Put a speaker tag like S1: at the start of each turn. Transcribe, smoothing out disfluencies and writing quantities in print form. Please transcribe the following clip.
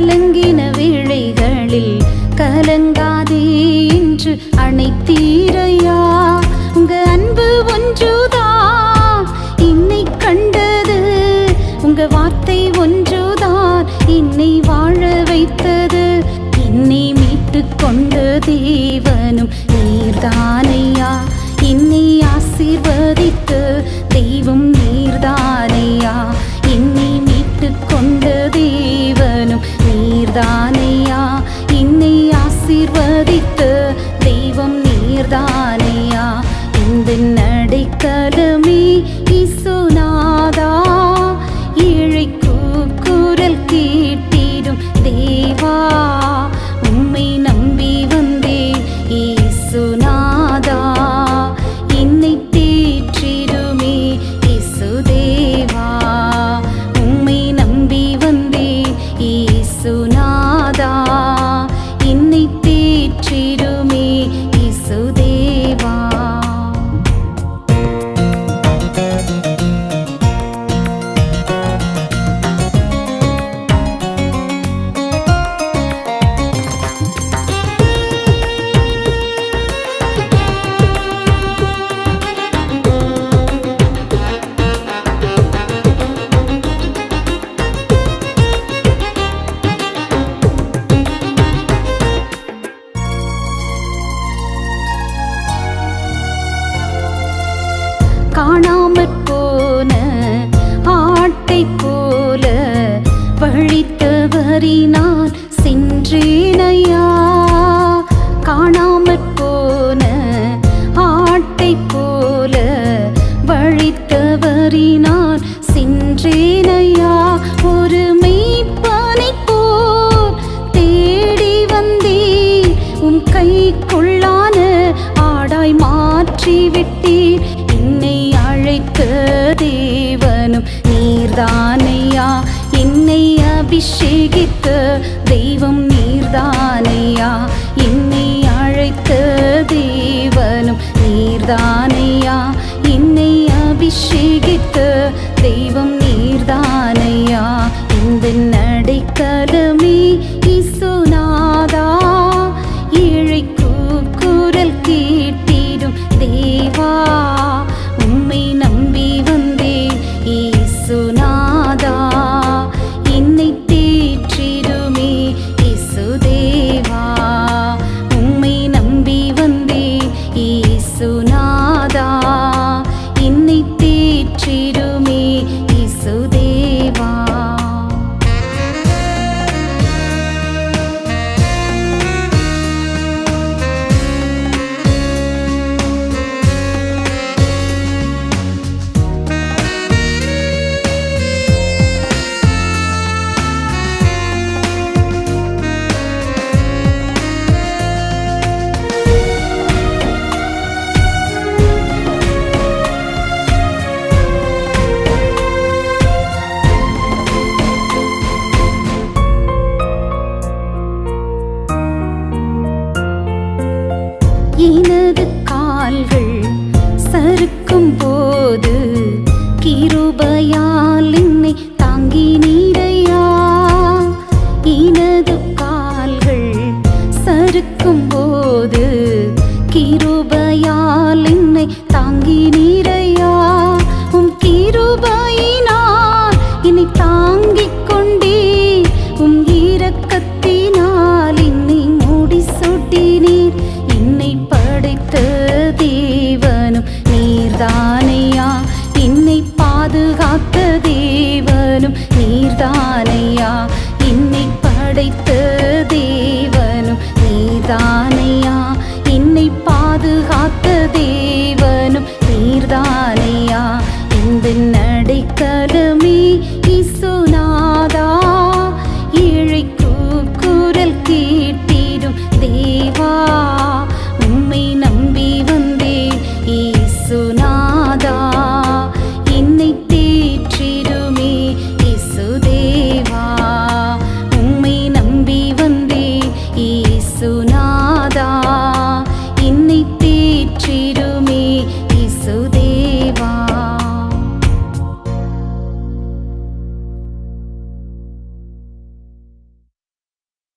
S1: கலங்கின வேளைகளில் கலங்காதே என்று அணைத்தீரையா. உங்க அன்பு ஒன்றுதான் என்னை கண்டது, உங்க வார்த்தை ஒன்றுதான் என்னை வாழ வைத்தது. என்னை மீட்டு கொண்ட தேவனும் நீர்தானையா, என்னை ஆசீர்வதித்த தெய்வம் நீர்தானையா. என்னை மீட்டு கொண்ட தேவனும் நீர்தானையா, என்னை ஆசீர்வதித்த தெய்வம் நீர்தானையா. இந்த நடைக்கலமே இயேசுநாதா, ஏழை கூக்குரல் கேட்டிடும் தேவா. உம்மை நம்பி வந்தேன் இயேசுநாதா, என்னை தேற்றிடுமே இயேசுதேவா. உம்மை நம்பி வந்தேன் இயேசுநாதா, என்னை தேற்றிடுமே இயேசுதேவா. காணாமற் போன ஆட்டை போல வழி தவறி நான் சென்றேனையா. காணாமற் போன ஆட்டை போல வழி தவறி நான் சென்றேனையா. ஒரு மெய்ப்பனை போல் தேடி வந்தேன், உம் கைக்குள்ளான ஆடாய் மாற்றி விட்டீர். என்னை அழைத்த தேவனும் நீர்தானையா, என்னை அபிஷேகித்த தெய்வம் நீர்தானையா. என்னை அழைத்த தேவனும் நீர்தானையா, என்னை அபிஷேகித்த தெய்வம் நீர்தானையா. இந்த நடைக்கலமே இயேசுநாதா, ஏழை கூக்குரல் கேட்டிடும் தேவா. உம்மை நம்பி வந்தேன் இயேசுநாதா, என்னை தேற்றிடுமே இயேசுதேவா. உம்மை நம்பி வந்தேன் இயேசுநாதா, என்னை தேற்றிடுமே இயேசுதேவா. எனது கால்கள் சறுக்கும் போது கிருபையால் என்னை தாங்கி நீரையா. எனது கால்கள் சறுக்கும் போது கிருபையால் என்னை தாங்கி நீரையா. உம் கிருபையினால் என்னை தாங்கிக் கொண்டே, உம் இரக்கத்தினால் என்னை மூடி சூட்டினீர். என்னை படைத்த தேவனும் நீர்தானையா, என்னை பாதுகாத்த தேவனும் நீர்தானையா. என்னை படைத்த தேவனும் நீர்தானையா, என்னை பாதுகாத்த தேவனும் நீர்தானையா. இந்த நடைக்கலமே